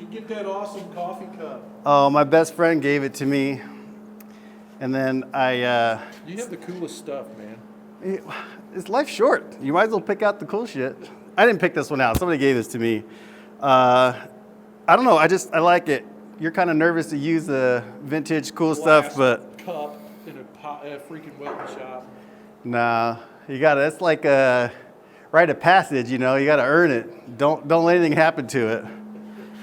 you get that awesome coffee cup? Oh, my best friend gave it to me. And then You have the coolest stuff, man. it's life short. You might as well pick out the cool shit. I didn't pick this one out. Somebody gave this to me. I don't know. I like it. You're kind of nervous to use the vintage cool stuff, but cup in a freaking welding shop. nah, it's like a rite of passage, you know. You got to earn it. Don't let anything happen to it.